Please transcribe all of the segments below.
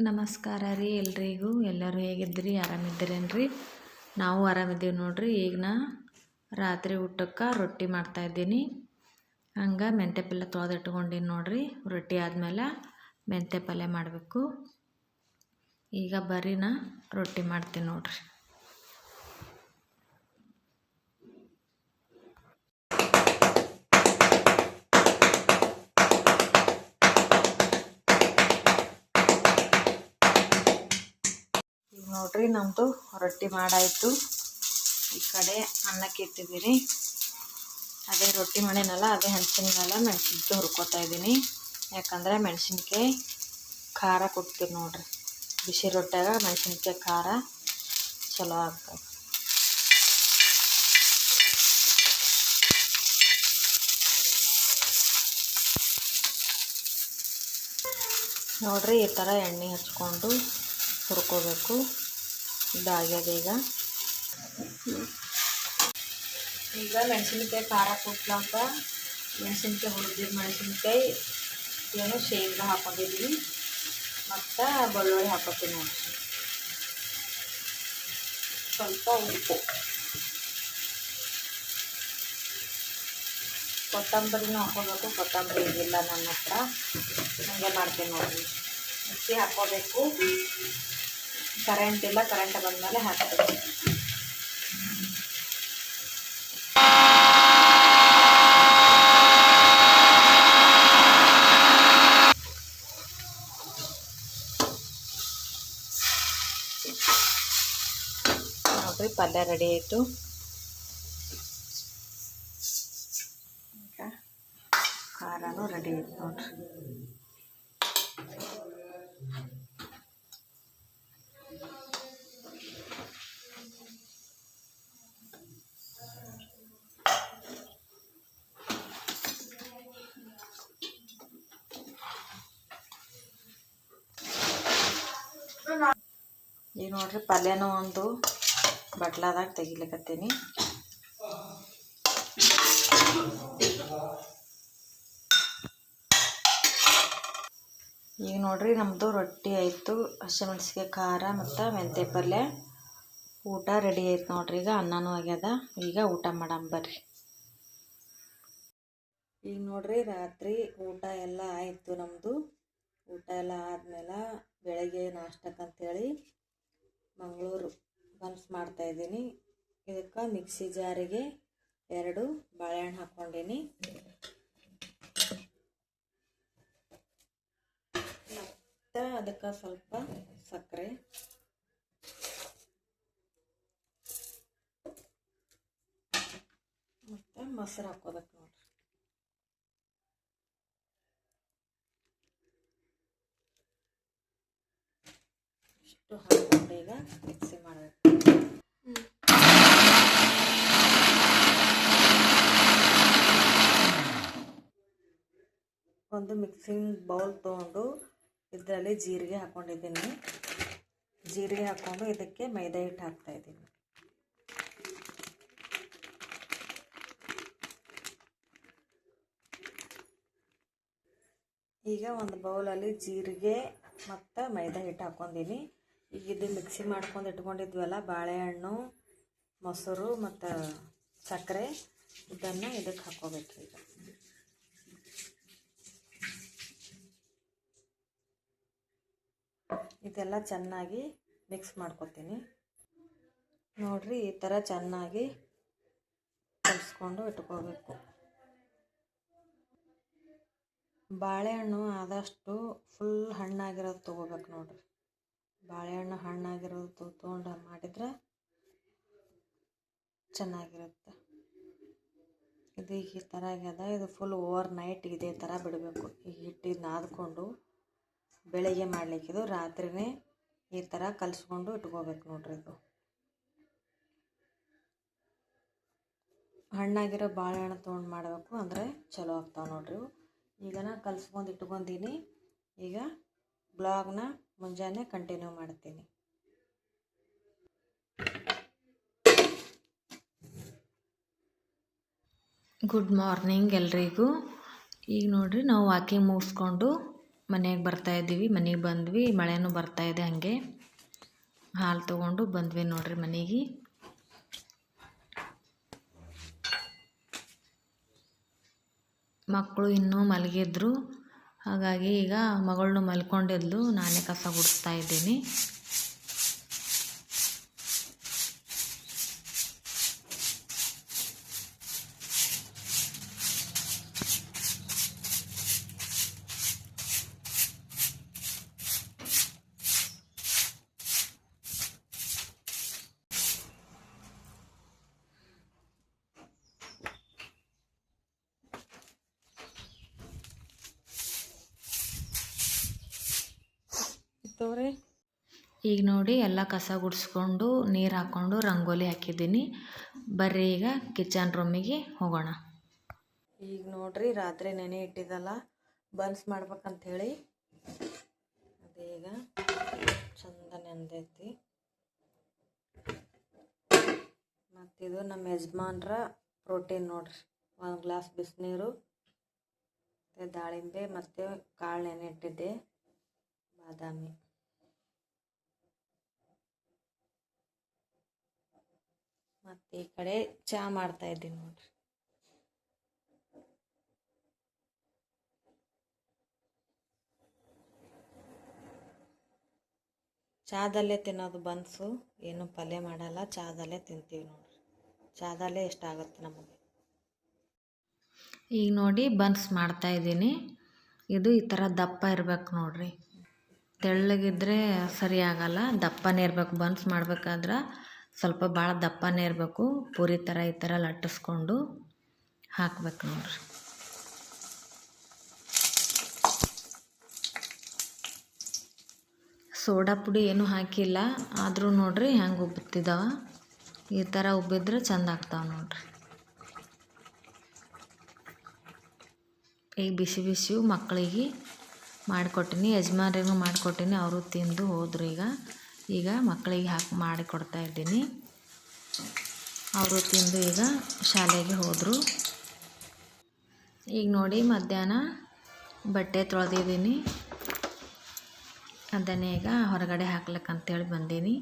ನಮಸ್ಕಾರ ರೀ ಎಲ್ರಿಗೂ. ಎಲ್ಲರೂ ಹೇಗಿದ್ರಿ? ಆರಾಮಿದ್ದೀರೇನ್ರಿ? ನಾವು ಆರಾಮಿದ್ದೀವಿ ನೋಡ್ರಿ. ಈಗ ನಾ ರಾತ್ರಿ ಊಟಕ್ಕೆ ರೊಟ್ಟಿ ಮಾಡ್ತಾಯಿದ್ದೀನಿ. ಹಂಗೆ ಮೆಂತ್ಯ ಪಲ್ಯ ತೊಳೆದಿಟ್ಕೊಂಡಿನಿ ನೋಡ್ರಿ. ರೊಟ್ಟಿ ಆದಮೇಲೆ ಮೆಂತ್ಯ ಪಲ್ಯ ಮಾಡಬೇಕು. ಈಗ ಬರ್ರಿ ನಾ ರೊಟ್ಟಿ ಮಾಡ್ತೀನಿ ನೋಡ್ರಿ. ಈಗ ನೋಡ್ರಿ ನಮ್ಮದು ರೊಟ್ಟಿ ಮಾಡಾಯಿತು. ಈ ಕಡೆ ಅನ್ನಕ್ಕೆ ಇಟ್ಟಿದ್ದೀರಿ. ಅದೇ ರೊಟ್ಟಿ ಮಾಡೇನಲ್ಲ, ಅದೇ ಹಂಚಿನ ಮೇಲೆ ಮೆಣಸಿನ್ಕಾಯಿ ಹುರ್ಕೋತಾ ಇದ್ದೀನಿ. ಯಾಕಂದರೆ ಮೆಣಸಿನ್ಕಾಯಿ ಖಾರ ಕೊಡ್ತೀವಿ ನೋಡ್ರಿ. ಬಿಸಿ ರೊಟ್ಯಾಗ ಮೆಣಸಿನ್ಕಾಯಿ ಖಾರ ಚಲೋ ಆಗ್ತದೆ. ನೋಡ್ರಿ ಈ ಥರ ಎಣ್ಣೆ ಹಚ್ಕೊಂಡು ಹುರ್ಕೋಬೇಕು. ಇದಾಗ್ಯದ. ಈಗ ಮೆಣಸಿನ್ಕಾಯಿ ಖಾರ ಕೊಟ್ಲಾಕ ಮೆಣಸಿನ್ಕಾಯಿ ಹುರಿದಿದ್ದು ಮೆಣಸಿನ್ಕಾಯಿ ಏನು ಶೇಂಗಾ ಹಾಕೊಂಡಿದ್ವಿ ಮತ್ತು ಬೆಳ್ಳುಳ್ಳಿ ಹಾಕೋತೀವಿ ನೋಡಿ. ಸ್ವಲ್ಪ ಉಪ್ಪು, ಕೊತ್ತಂಬರಿನೂ ಹಾಕೋಬೇಕು. ಕೊತ್ತಂಬರಿ ಇದಿಲ್ಲ ನನ್ನ ಹತ್ರ, ಹಾಗೆ ಮಾಡ್ತೀನಿ ನೋಡಿರಿ. ಮಿಕ್ಸಿ ಹಾಕ್ಕೋಬೇಕು. ಕರೆಂಟ್ ಇಲ್ಲ, ಕರೆಂಟ್ ಬಂದಮೇಲೆ ಹಾಕಬೇಕು. ನೋಡ್ರಿ ಪಲ್ಯ ರೆಡಿ ಆಯಿತು. ಈಗ ಖಾರನೂ ರೆಡಿ ಆಯ್ತು ನೋಡ್ರಿ. ಈಗ ನೋಡ್ರಿ ಪಲ್ಯನೂ ಒಂದು ಬಟ್ಲಾದಾಗ ತೆಗಿಲಿಕತ್ತೀನಿ. ಈಗ ನೋಡ್ರಿ ನಮ್ಮದು ರೊಟ್ಟಿ ಆಯಿತು. ಹಸಿಮೆಣ್ಸಿಗೆ ಖಾರ ಮತ್ತು ಮೆಂತ್ಯ ಪಲ್ಯ ಊಟ ರೆಡಿ ಆಯ್ತು ನೋಡ್ರಿ. ಈಗ ಅನ್ನನೂ ಆಗ್ಯದ. ಈಗ ಊಟ ಮಾಡಮ್ ಬರ್ರಿ. ಈಗ ನೋಡ್ರಿ ರಾತ್ರಿ ಊಟ ಎಲ್ಲ ಆಯಿತು ನಮ್ಮದು. ಊಟ ಎಲ್ಲ ಆದಮೇಲೆ ಬೆಳಗ್ಗೆ ನಾಷ್ಟಕ್ಕಂತೇಳಿ ಮಂಗಳೂರು ಬನ್ಸ್ ಮಾಡ್ತಾಯಿದ್ದೀನಿ. ಇದಕ್ಕೆ ಮಿಕ್ಸಿ ಜಾರಿಗೆ 2 ಬಾಳೆಹಣ್ಣು ಹಾಕ್ಕೊಂಡೀನಿ. ಮತ್ತು ಅದಕ್ಕೆ ಸ್ವಲ್ಪ ಸಕ್ಕರೆ, ಮತ್ತು ಮೊಸರು ಹಾಕ್ಕೋಬೇಕು ನೋಡ್ರಿ. ಇಷ್ಟು ಹಾಕ್ಕೊಂಡು ಈಗ ಮಿಕ್ಸಿ ಮಾಡಬೇಕು. ಒಂದು ಮಿಕ್ಸಿಂಗ್ ಬೌಲ್ ತೊಗೊಂಡು ಇದರಲ್ಲಿ ಜೀರಿಗೆ ಹಾಕ್ಕೊಂಡಿದ್ದೀನಿ. ಜೀರಿಗೆ ಹಾಕ್ಕೊಂಡು ಇದಕ್ಕೆ ಮೈದಾ ಹಿಟ್ಟು ಹಾಕ್ತಾಯಿದ್ದೀನಿ. ಈಗ ಒಂದು ಬೌಲಲ್ಲಿ ಜೀರಿಗೆ ಮತ್ತು ಮೈದಾ ಹಿಟ್ಟು ಹಾಕ್ಕೊಂಡಿನಿ. ಈಗ ಇದು ಮಿಕ್ಸಿ ಮಾಡ್ಕೊಂಡು ಇಟ್ಕೊಂಡಿದ್ವಲ್ಲ ಬಾಳೆಹಣ್ಣು, ಮೊಸರು ಮತ್ತು ಸಕ್ಕರೆ, ಇದನ್ನು ಇದಕ್ಕೆ ಹಾಕ್ಕೋಬೇಕು. ಈಗ ಇದೆಲ್ಲ ಚೆನ್ನಾಗಿ ಮಿಕ್ಸ್ ಮಾಡ್ಕೊತೀನಿ ನೋಡ್ರಿ. ಈ ಥರ ಚೆನ್ನಾಗಿ ಕಲಿಸ್ಕೊಂಡು ಇಟ್ಕೋಬೇಕು. ಬಾಳೆಹಣ್ಣು ಆದಷ್ಟು ಫುಲ್ ಹಣ್ಣಾಗಿರೋದು ತೊಗೋಬೇಕು ನೋಡ್ರಿ. ಬಾಳೆಹಣ್ಣು ಹಣ್ಣಾಗಿರೋದು ತೊಗೊಂಡು ಮಾಡಿದ್ರೆ ಚೆನ್ನಾಗಿರುತ್ತೆ. ಇದು ಈ ಥರ ಆಗ್ಯದ. ಇದು ಫುಲ್ ಓವರ್ ನೈಟ್ ಇದೇ ಥರ ಬಿಡಬೇಕು. ಈ ಹಿಟ್ಟಿನ ನಾದ್ಕೊಂಡು ಬೆಳಗ್ಗೆ ಮಾಡಲಿಕ್ಕಿದು ರಾತ್ರಿನೇ ಈ ಥರ ಕಲಿಸ್ಕೊಂಡು ಇಟ್ಕೋಬೇಕು ನೋಡ್ರಿ. ಇದು ಹಣ್ಣಾಗಿರೋ ಬಾಳೆಹಣ್ಣು ತೊಗೊಂಡು ಮಾಡಬೇಕು, ಅಂದರೆ ಚಲೋ ಆಗ್ತಾವೆ ನೋಡ್ರಿ. ಈಗ ನಾ ಕಲಿಸ್ಕೊಂಡು ಇಟ್ಕೊಂಡೀನಿ. ಈಗ ಬ್ಲಾಗ್ನ ಮುಂಜಾನೆ ಕಂಟಿನ್ಯೂ ಮಾಡ್ತೀನಿ. ಗುಡ್ ಮಾರ್ನಿಂಗ್ ಎಲ್ರಿಗೂ. ಈಗ ನೋಡ್ರಿ ನಾವು ವಾಕಿಂಗ್ ಮುಗಿಸ್ಕೊಂಡು ಮನೆಗೆ ಬರ್ತಾಯಿದ್ದೀವಿ. ಮನೆಗೆ ಬಂದ್ವಿ, ಮಳೆನೂ ಬರ್ತಾಯಿದೆ. ಹಾಗೆ ಹಾಲು ತೊಗೊಂಡು ಬಂದ್ವಿ ನೋಡ್ರಿ ಮನೆಗೆ. ಮಕ್ಕಳು ಇನ್ನೂ ಮಲಗಿದ್ರು, ಹಾಗಾಗಿ ಈಗ ಮಗಳನ್ನೂ ಮಲ್ಕೊಂಡಿದ್ಲು, ನಾನೇ ಕಸ ಗುಡಿಸ್ತಾ ಇದ್ದೀನಿ. ಈಗ ನೋಡಿ ಎಲ್ಲ ಕಸ ಗುಡಿಸ್ಕೊಂಡು ನೀರು ಹಾಕ್ಕೊಂಡು ರಂಗೋಲಿ ಹಾಕಿದ್ದೀನಿ. ಬರ್ರಿ ಈಗ ಕಿಚನ್ ರೂಮಿಗೆ ಹೋಗೋಣ. ಈಗ ನೋಡ್ರಿ ರಾತ್ರಿ ನೆನೆ ಇಟ್ಟಿದ್ದಲ್ಲ ಬನ್ಸ್ ಮಾಡ್ಬೇಕಂಥೇಳಿ ಅದೀಗ ಚಂದ ನೆಂದೈತಿ. ಮತ್ತಿದು ನಮ್ಮ ಯಜಮಾನ್ರ ಪ್ರೋಟೀನ್ ನೋಡ್ರಿ, 1 ಗ್ಲಾಸ್ ಬಿಸಿನೀರು ಮತ್ತು ದಾಳಿಂಬೆ ಮತ್ತು ಕಾಳು ನೆನೆ ಇಟ್ಟಿದ್ದೆ, ಬಾದಾಮಿ. ಮತ್ತು ಈ ಕಡೆ ಚಹಾ ಮಾಡ್ತಾಯಿದ್ದೀನಿ ನೋಡ್ರಿ. ಚಹಾದಲ್ಲೇ ತಿನ್ನೋದು ಬನ್ಸು, ಏನು ಪಲ್ಯ ಮಾಡಲ್ಲ, ಚಹಾದಲ್ಲೇ ತಿಂತೀವಿ ನೋಡ್ರಿ. ಚಹಾದಲ್ಲೇ ಇಷ್ಟ ಆಗುತ್ತೆ ನಮಗೆ. ಈಗ ನೋಡಿ ಬನ್ಸ್ ಮಾಡ್ತಾಯಿದ್ದೀನಿ. ಇದು ಈ ಥರ ದಪ್ಪ ಇರ್ಬೇಕು ನೋಡ್ರಿ, ತೆಳ್ಳಗಿದ್ರೆ ಸರಿ ಆಗಲ್ಲ, ದಪ್ಪನೇ ಇರಬೇಕು. ಬನ್ಸ್ ಮಾಡ್ಬೇಕಾದ್ರೆ ಸ್ವಲ್ಪ ಭಾಳ ದಪ್ಪನೇ ಇರಬೇಕು. ಪೂರಿ ಥರ ಈ ಥರ ಲಟ್ಟಿಸ್ಕೊಂಡು ಹಾಕ್ಬೇಕು ನೋಡ್ರಿ. ಸೋಡಾ ಪುಡಿ ಏನೂ ಹಾಕಿಲ್ಲ, ಆದರೂ ನೋಡ್ರಿ ಹೆಂಗೆ ಉಬ್ಬುತ್ತಿದ್ದಾವೆ. ಈ ಥರ ಉಬ್ಬಿದ್ರೆ ಚೆಂದ ಆಗ್ತಾವೆ ನೋಡ್ರಿ. ಈಗ ಬಿಸಿ ಬಿಸಿಯು ಮಕ್ಕಳಿಗೆ ಮಾಡಿಕೊಟ್ಟಿನಿ, ಯಜಮಾನ್ರಿಗೂ ಮಾಡಿಕೊಟ್ಟಿನಿ, ಅವರು ತಿಂದು ಹೋದರು. ಈಗ ಮಕ್ಕಳಿಗೆ ಮಾಡಿ ಕೊಡ್ತಾ ಇದ್ದೀನಿ. ಅವರು ತಿಂದು ಈಗ ಶಾಲೆಗೆ ಹೋದರು. ಈಗ ನೋಡಿ ಮಧ್ಯಾಹ್ನ ಬಟ್ಟೆ ತೊಳೆದಿದ್ದೀನಿ, ಅದನ್ನೇ ಈಗ ಹೊರಗಡೆ ಹಾಕ್ಲಿಕ್ಕಂತೇಳಿ ಬಂದೀನಿ.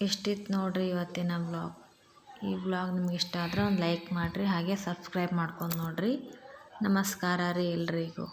ಇಷ್ಟಿತ್ತು ನೋಡ್ರಿ ಇವತ್ತಿನ ವ್ಲಾಗ್. ಈ ವ್ಲಾಗ್ ನಿಮ್ಗೆ ಇಷ್ಟ ಆದರೆ ಒಂದು ಲೈಕ್ ಮಾಡಿರಿ, ಹಾಗೆ ಸಬ್ಸ್ಕ್ರೈಬ್ ಮಾಡ್ಕೊಂಡು ನೋಡಿರಿ. ನಮಸ್ಕಾರ ರೀ ಎಲ್ರಿಗೂ.